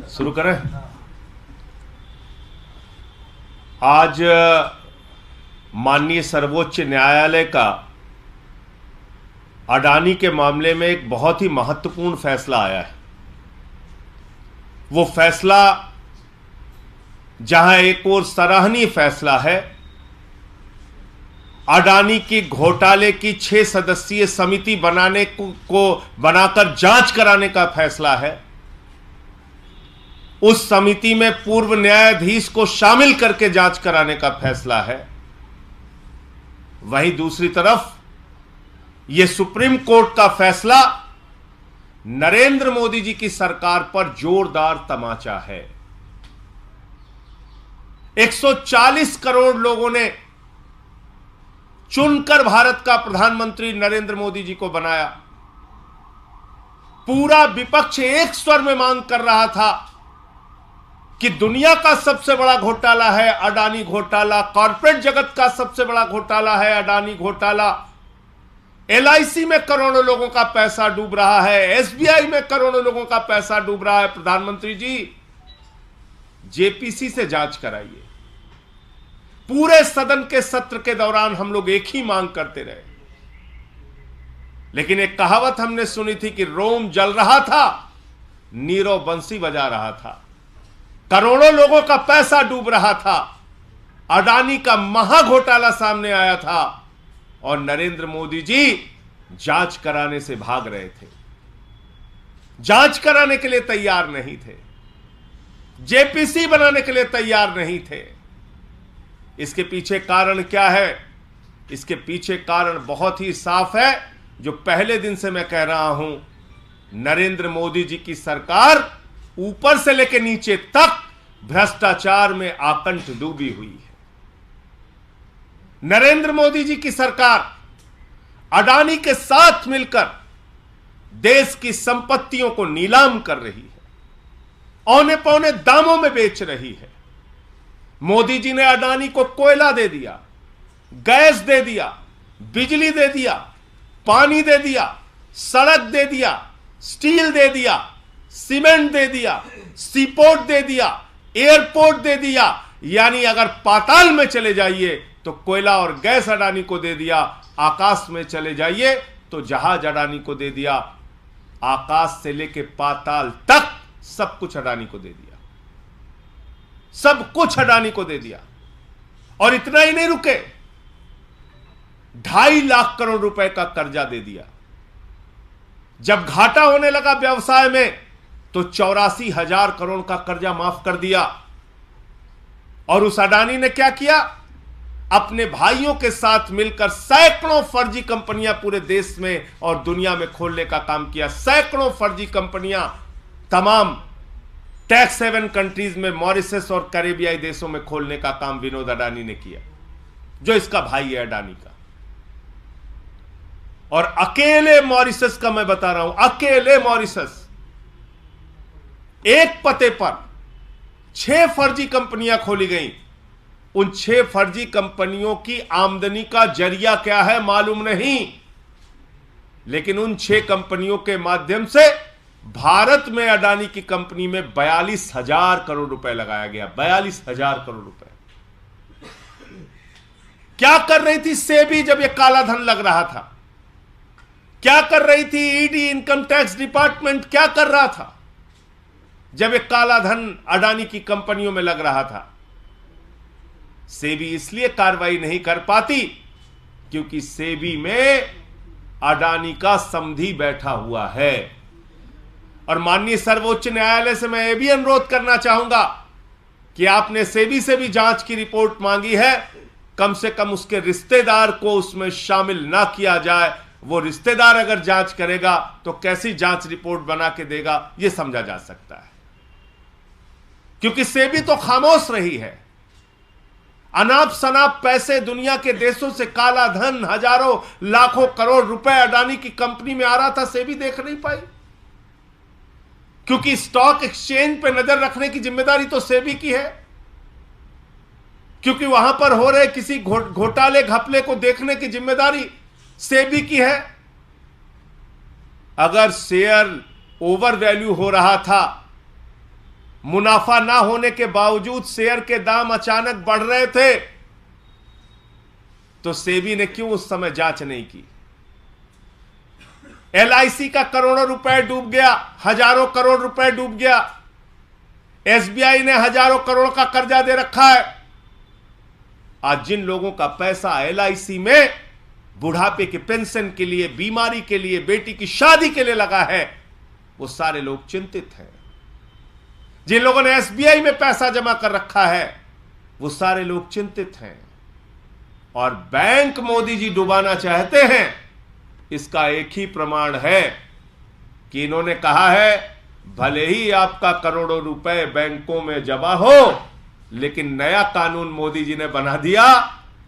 शुरू करें। आज माननीय सर्वोच्च न्यायालय का अडानी के मामले में एक बहुत ही महत्वपूर्ण फैसला आया है। वो फैसला जहां एक और सराहनीय फैसला है, अडानी की घोटाले की 6 सदस्यीय समिति बनाकर जांच कराने का फैसला है। उस समिति में पूर्व न्यायाधीश को शामिल करके जांच कराने का फैसला है। वहीं दूसरी तरफ यह सुप्रीम कोर्ट का फैसला नरेंद्र मोदी जी की सरकार पर जोरदार तमाचा है। 140 करोड़ लोगों ने चुनकर भारत का प्रधानमंत्री नरेंद्र मोदी जी को बनाया। पूरा विपक्ष एक स्वर में मांग कर रहा था कि दुनिया का सबसे बड़ा घोटाला है अडानी घोटाला, कॉर्पोरेट जगत का सबसे बड़ा घोटाला है अडानी घोटाला। LIC में करोड़ों लोगों का पैसा डूब रहा है, SBI में करोड़ों लोगों का पैसा डूब रहा है। प्रधानमंत्री जी, JPC से जांच कराइए। पूरे सदन के सत्र के दौरान हम लोग एक ही मांग करते रहे, लेकिन एक कहावत हमने सुनी थी कि रोम जल रहा था, नीरव बंसी बजा रहा था। करोड़ों लोगों का पैसा डूब रहा था, अडानी का महा घोटाला सामने आया था और नरेंद्र मोदी जी जांच कराने से भाग रहे थे, जांच कराने के लिए तैयार नहीं थे, JPC बनाने के लिए तैयार नहीं थे। इसके पीछे कारण क्या है? इसके पीछे कारण बहुत ही साफ है, जो पहले दिन से मैं कह रहा हूं, नरेंद्र मोदी जी की सरकार ऊपर से लेकर नीचे तक भ्रष्टाचार में आकंठ डूबी हुई है। नरेंद्र मोदी जी की सरकार अडानी के साथ मिलकर देश की संपत्तियों को नीलाम कर रही है, औने पौने दामों में बेच रही है। मोदी जी ने अडानी को कोयला दे दिया, गैस दे दिया, बिजली दे दिया, पानी दे दिया, सड़क दे दिया, स्टील दे दिया, सीमेंट दे दिया, सीपोर्ट दे दिया, एयरपोर्ट दे दिया। यानी अगर पाताल में चले जाइए तो कोयला और गैस अडानी को दे दिया, आकाश में चले जाइए तो जहाज अडानी को दे दिया, आकाश से लेके पाताल तक सब कुछ अडानी को दे दिया, सब कुछ अडानी को दे दिया। और इतना ही नहीं रुके, 2.5 लाख करोड़ रुपए का कर्जा दे दिया। जब घाटा होने लगा व्यवसाय में तो 84,000 करोड़ का कर्जा माफ कर दिया। और उस अडानी ने क्या किया? अपने भाइयों के साथ मिलकर सैकड़ों फर्जी कंपनियां पूरे देश में और दुनिया में खोलने का काम किया। सैकड़ों फर्जी कंपनियां तमाम टैक्स हेवन कंट्रीज में, मॉरिशस और कैरेबियाई देशों में खोलने का काम विनोद अडानी ने किया, जो इसका भाई है अडानी का। और अकेले मॉरिशस का मैं बता रहा हूं, अकेले मॉरिशस एक पते पर 6 फर्जी कंपनियां खोली गई। उन 6 फर्जी कंपनियों की आमदनी का जरिया क्या है मालूम नहीं, लेकिन उन 6 कंपनियों के माध्यम से भारत में अडानी की कंपनी में 42,000 करोड़ रुपए लगाया गया। 42,000 करोड़ रुपए। क्या कर रही थी सेबी जब यह काला धन लग रहा था? क्या कर रही थी ईडी, इनकम टैक्स डिपार्टमेंट क्या कर रहा था जब यह काला धन अडानी की कंपनियों में लग रहा था? सेबी इसलिए कार्रवाई नहीं कर पाती क्योंकि सेबी में अडानी का समधी बैठा हुआ है। और माननीय सर्वोच्च न्यायालय से मैं यह भी अनुरोध करना चाहूंगा कि आपने सेबी से भी जांच की रिपोर्ट मांगी है, कम से कम उसके रिश्तेदार को उसमें शामिल ना किया जाए। वो रिश्तेदार अगर जांच करेगा तो कैसी जांच रिपोर्ट बना के देगा, यह समझा जा सकता है। क्योंकि सेबी तो खामोश रही है। अनाप शनाप पैसे दुनिया के देशों से, काला धन, हजारों लाखों करोड़ रुपए अडानी की कंपनी में आ रहा था, सेबी देख नहीं पाई। क्योंकि स्टॉक एक्सचेंज पे नजर रखने की जिम्मेदारी तो सेबी की है। क्योंकि वहां पर हो रहे किसी घोटाले घपले को देखने की जिम्मेदारी सेबी की है। अगर शेयर ओवर वैल्यू हो रहा था, मुनाफा ना होने के बावजूद शेयर के दाम अचानक बढ़ रहे थे, तो सेबी ने क्यों उस समय जांच नहीं की? एलआईसी का करोड़ों रुपए डूब गया, हजारों करोड़ रुपए डूब गया। एसबीआई ने हजारों करोड़ का कर्जा दे रखा है। आज जिन लोगों का पैसा एलआईसी में बुढ़ापे के पेंशन के लिए, बीमारी के लिए, बेटी की शादी के लिए लगा है, वो सारे लोग चिंतित हैं। जिन लोगों ने एसबीआई में पैसा जमा कर रखा है, वो सारे लोग चिंतित हैं। और बैंक मोदी जी डुबाना चाहते हैं, इसका एक ही प्रमाण है कि इन्होंने कहा है भले ही आपका करोड़ों रुपए बैंकों में जमा हो, लेकिन नया कानून मोदी जी ने बना दिया,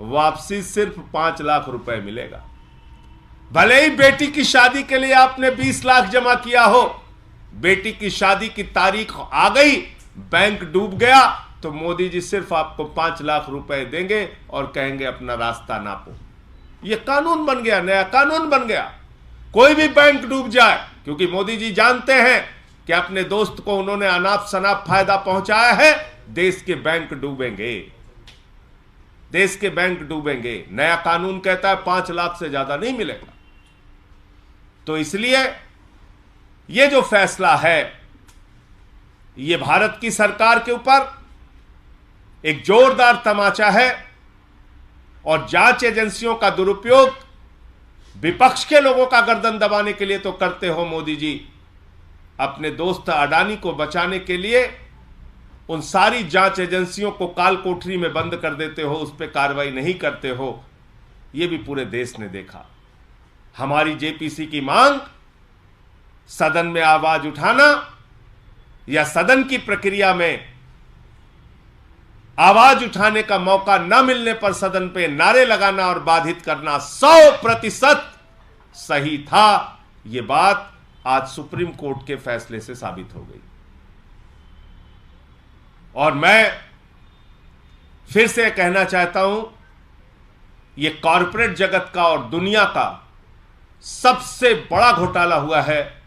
वापसी सिर्फ 5 लाख रुपए मिलेगा। भले ही बेटी की शादी के लिए आपने 20 लाख जमा किया हो, बेटी की शादी की तारीख आ गई, बैंक डूब गया, तो मोदी जी सिर्फ आपको 5 लाख रुपए देंगे और कहेंगे अपना रास्ता नापो। यह कानून बन गया, नया कानून बन गया। कोई भी बैंक डूब जाए, क्योंकि मोदी जी जानते हैं कि अपने दोस्त को उन्होंने अनाप शनाप फायदा पहुंचाया है, देश के बैंक डूबेंगे, देश के बैंक डूबेंगे। नया कानून कहता है 5 लाख से ज्यादा नहीं मिलेगा। तो इसलिए यह जो फैसला है, यह भारत की सरकार के ऊपर एक जोरदार तमाचा है। और जांच एजेंसियों का दुरुपयोग विपक्ष के लोगों का गर्दन दबाने के लिए तो करते हो मोदी जी, अपने दोस्त अडानी को बचाने के लिए उन सारी जांच एजेंसियों को काल कोठरी में बंद कर देते हो, उस पर कार्रवाई नहीं करते हो। यह भी पूरे देश ने देखा। हमारी जेपीसी की मांग, सदन में आवाज उठाना या सदन की प्रक्रिया में आवाज उठाने का मौका न मिलने पर सदन पे नारे लगाना और बाधित करना 100% सही था। यह बात आज सुप्रीम कोर्ट के फैसले से साबित हो गई। और मैं फिर से कहना चाहता हूं, यह कॉरपोरेट जगत का और दुनिया का सबसे बड़ा घोटाला हुआ है,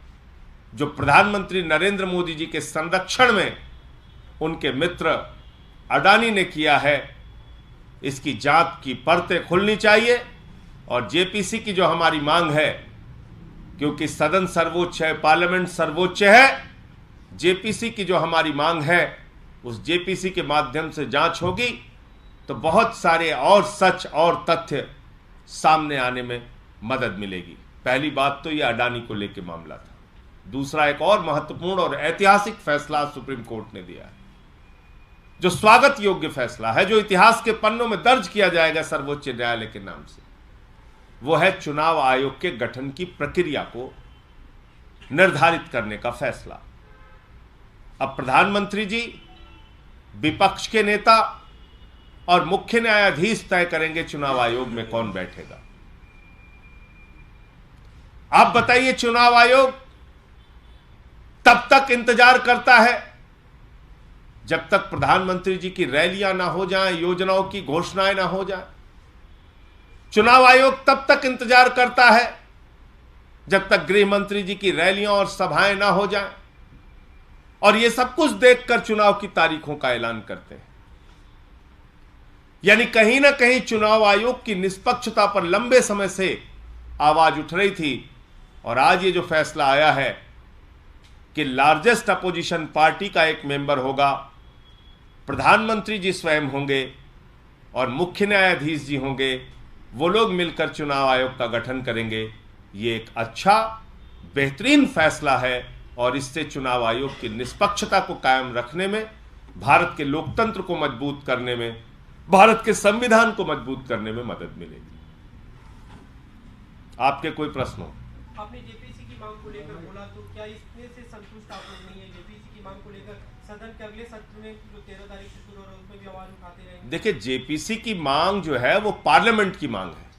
जो प्रधानमंत्री नरेंद्र मोदी जी के संरक्षण में उनके मित्र अडानी ने किया है। इसकी जांच की परतें खुलनी चाहिए। और जेपीसी की जो हमारी मांग है, क्योंकि सदन सर्वोच्च है, पार्लियामेंट सर्वोच्च है, जेपीसी की जो हमारी मांग है, उस जेपीसी के माध्यम से जांच होगी तो बहुत सारे और सच और तथ्य सामने आने में मदद मिलेगी। पहली बात तो यह अडानी को लेकर मामला था। दूसरा, एक और महत्वपूर्ण और ऐतिहासिक फैसला सुप्रीम कोर्ट ने दिया है, जो स्वागत योग्य फैसला है, जो इतिहास के पन्नों में दर्ज किया जाएगा सर्वोच्च न्यायालय के नाम से। वो है चुनाव आयोग के गठन की प्रक्रिया को निर्धारित करने का फैसला। अब प्रधानमंत्री जी, विपक्ष के नेता और मुख्य न्यायाधीश तय करेंगे चुनाव आयोग में कौन बैठेगा। आप बताइए, चुनाव आयोग तब तक इंतजार करता है जब तक प्रधानमंत्री जी की रैलियां ना हो जाएं, योजनाओं की घोषणाएं ना हो जाएं। चुनाव आयोग तब तक इंतजार करता है जब तक गृह मंत्री जी की रैलियां और सभाएं ना हो जाएं। और यह सब कुछ देखकर चुनाव की तारीखों का ऐलान करते हैं। यानी कहीं ना कहीं चुनाव आयोग की निष्पक्षता पर लंबे समय से आवाज उठ रही थी। और आज ये जो फैसला आया है कि लार्जेस्ट अपोजिशन पार्टी का एक मेंबर होगा, प्रधानमंत्री जी स्वयं होंगे और मुख्य न्यायाधीश जी होंगे, वो लोग मिलकर चुनाव आयोग का गठन करेंगे। ये एक अच्छा बेहतरीन फैसला है और इससे चुनाव आयोग की निष्पक्षता को कायम रखने में, भारत के लोकतंत्र को मजबूत करने में, भारत के संविधान को मजबूत करने में मदद मिलेगी। आपके कोई प्रश्न हो? आपने जेपीसी की मांग को लेकर बोला, तो क्या इसमें से संतुष्ट आप लोग नहीं है? जेपीसी की मांग को लेकर सदन के अगले सत्र में जो 13 तारीख से शुरू हो रहा है उसमें भी आवाज उठाते रहेंगे? देखिए, जेपीसी की मांग जो है वो पार्लियामेंट की मांग है,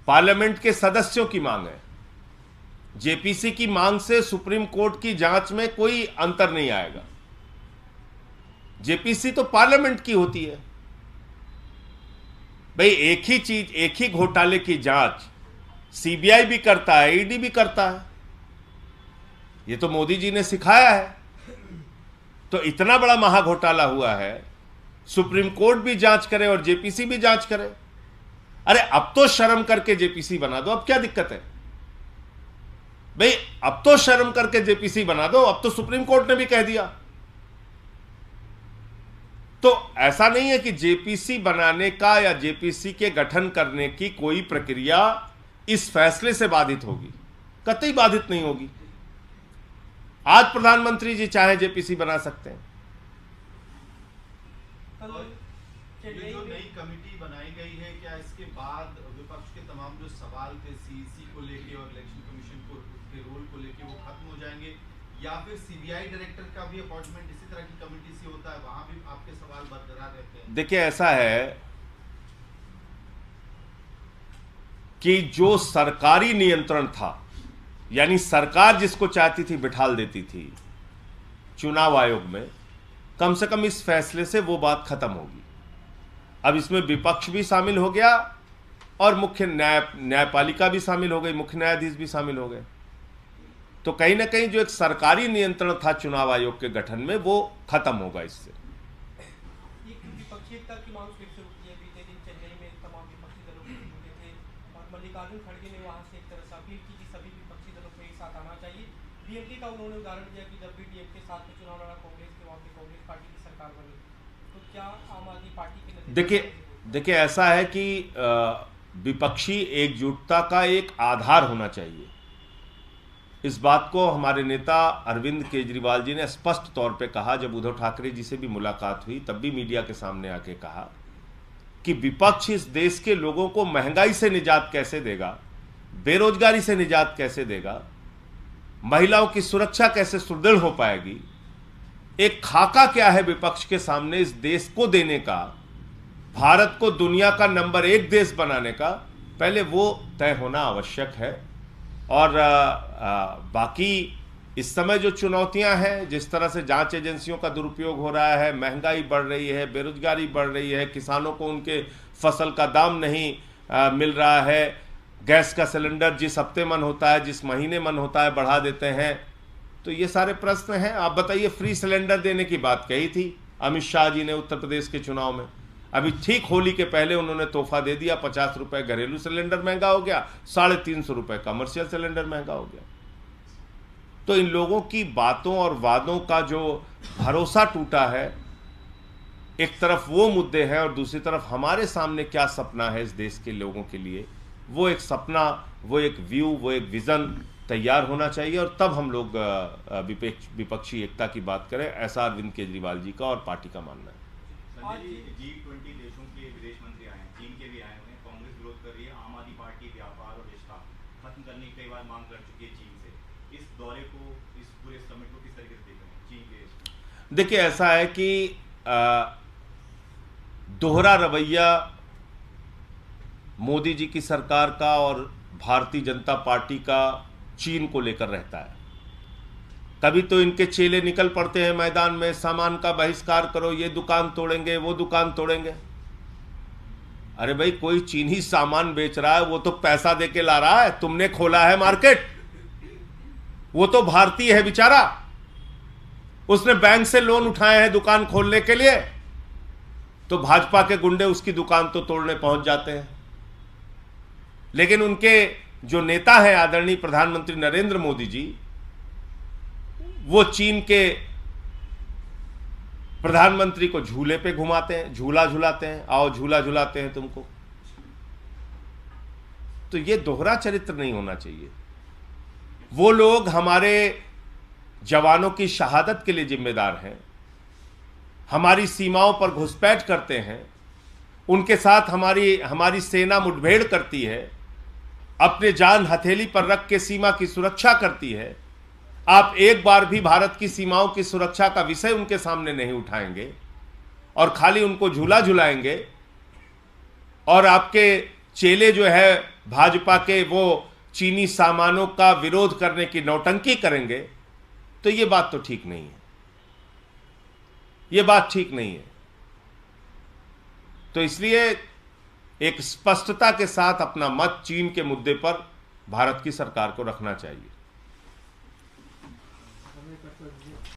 पार्लियामेंट के सदस्यों की मांग है। जेपीसी की मांग से सुप्रीम कोर्ट की जांच में कोई अंतर नहीं आएगा। जेपीसी तो पार्लियामेंट की होती है, भाई एक ही चीज, एक ही घोटाले की जांच सीबीआई भी करता है, ईडी भी करता है। ये तो मोदी जी ने सिखाया है। तो इतना बड़ा महाघोटाला हुआ है, सुप्रीम कोर्ट भी जांच करे और जेपीसी भी जांच करे। अरे अब तो शर्म करके जेपीसी बना दो, अब क्या दिक्कत है भाई? अब तो शर्म करके जेपीसी बना दो, अब तो सुप्रीम कोर्ट ने भी कह दिया। तो ऐसा नहीं है कि जेपीसी बनाने का या जेपीसी के गठन करने की कोई प्रक्रिया इस फैसले से बाधित होगी, कतई बाधित नहीं होगी। आज प्रधानमंत्री जी चाहे जेपीसी बना सकते हैं। ये जो नई कमेटी बनाई गई है, क्या इसके बाद विपक्ष के तमाम जो सवाल थे सीईसी को लेके और इलेक्शन कमीशन को उसके रोल को लेके वो खत्म हो जाएंगे, या फिर सीबीआई डायरेक्टर का भी अपॉइंटमेंट इसी तरह की कमेटी से होता है, वहां भी आपके सवाल बरकरार रहते हैं? देखिए ऐसा है कि जो सरकारी नियंत्रण था, यानी सरकार जिसको चाहती थी बिठाल देती थी चुनाव आयोग में, कम से कम इस फैसले से वो बात खत्म होगी। अब इसमें विपक्ष भी शामिल हो गया और मुख्य न्यायपालिका भी शामिल हो गई, मुख्य न्यायाधीश भी शामिल हो गए। तो कहीं ना कहीं जो एक सरकारी नियंत्रण था चुनाव आयोग के गठन में, वो खत्म होगा इससे। विपक्षीयता की मांग फिर शुरू की है। बीते दिन चेन्नई में तमाम विपक्षी दलों के जुटे थे और मल्लिकार्जुन खड़गे ने वहां से एक तरह से अपील की कि सभी विपक्षी दलों को एक साथ आना चाहिए। डीएमके का उन्होंने उदाहरण दिया कि जब भी डीएमके साथ में चुनाव लड़ा कांग्रेस के, वहां पे कांग्रेस पार्टी की सरकार बनी। तो क्या आम आदमी पार्टी के देखिए ऐसा है कि विपक्षी एकजुटता का एक आधार होना चाहिए। इस बात को हमारे नेता अरविंद केजरीवाल जी ने स्पष्ट तौर पे कहा। जब उद्धव ठाकरे जी से भी मुलाकात हुई तब भी मीडिया के सामने आके कहा कि विपक्ष इस देश के लोगों को महंगाई से निजात कैसे देगा, बेरोजगारी से निजात कैसे देगा, महिलाओं की सुरक्षा कैसे सुदृढ़ हो पाएगी, एक खाका क्या है विपक्ष के सामने इस देश को देने का, भारत को दुनिया का नंबर 1 देश बनाने का, पहले वो तय होना आवश्यक है। और बाकी इस समय जो चुनौतियां हैं, जिस तरह से जांच एजेंसियों का दुरुपयोग हो रहा है, महंगाई बढ़ रही है, बेरोजगारी बढ़ रही है, किसानों को उनके फसल का दाम नहीं मिल रहा है, गैस का सिलेंडर जिस हफ्ते मन होता है, जिस महीने मन होता है बढ़ा देते हैं, तो ये सारे प्रश्न हैं। आप बताइए, फ्री सिलेंडर देने की बात कही थी अमित शाह जी ने उत्तर प्रदेश के चुनाव में, अभी ठीक होली के पहले उन्होंने तोहफा दे दिया, 50 रुपए घरेलू सिलेंडर महंगा हो गया, 350 रुपए कमर्शियल सिलेंडर महंगा हो गया। तो इन लोगों की बातों और वादों का जो भरोसा टूटा है, एक तरफ वो मुद्दे हैं और दूसरी तरफ हमारे सामने क्या सपना है इस देश के लोगों के लिए, वो एक सपना, वो एक व्यू, वो एक विजन तैयार होना चाहिए और तब हम लोग विपक्षी एकता की बात करें, ऐसा अरविंद केजरीवाल जी का और पार्टी का मानना है। G20 देशों के विदेश मंत्री आए हैं, चीन के भी आए हुए हैं, कांग्रेस विरोध कर रही है, आम आदमी पार्टी व्यापार और रिश्ता खत्म करने की कई बार मांग कर चुकी है चीन से। इस दौरे को, इस पूरे समिट को किस तरीके से देख रहे हैं चीन के? देखिए ऐसा है कि दोहरा रवैया मोदी जी की सरकार का और भारतीय जनता पार्टी का चीन को लेकर रहता है। कभी तो इनके चेले निकल पड़ते हैं मैदान में, सामान का बहिष्कार करो, ये दुकान तोड़ेंगे, वो दुकान तोड़ेंगे। अरे भाई, कोई चीनी सामान बेच रहा है, वो तो पैसा देके ला रहा है, तुमने खोला है मार्केट, वो तो भारतीय है बेचारा, उसने बैंक से लोन उठाए हैं दुकान खोलने के लिए, तो भाजपा के गुंडे उसकी दुकान तो तोड़ने पहुंच जाते हैं। लेकिन उनके जो नेता हैं आदरणीय प्रधानमंत्री नरेंद्र मोदी जी, वो चीन के प्रधानमंत्री को झूले पे घुमाते हैं, झूला झुलाते हैं, आओ झूला झुलाते हैं तुमको। तो ये दोहरा चरित्र नहीं होना चाहिए। वो लोग हमारे जवानों की शहादत के लिए जिम्मेदार हैं, हमारी सीमाओं पर घुसपैठ करते हैं, उनके साथ हमारी सेना मुठभेड़ करती है, अपने जान हथेली पर रख के सीमा की सुरक्षा करती है। आप एक बार भी भारत की सीमाओं की सुरक्षा का विषय उनके सामने नहीं उठाएंगे और खाली उनको झूला झुलाएंगे, और आपके चेले जो है भाजपा के, वो चीनी सामानों का विरोध करने की नौटंकी करेंगे, तो ये बात तो ठीक नहीं है, ये बात ठीक नहीं है। तो इसलिए एक स्पष्टता के साथ अपना मत चीन के मुद्दे पर भारत की सरकार को रखना चाहिए।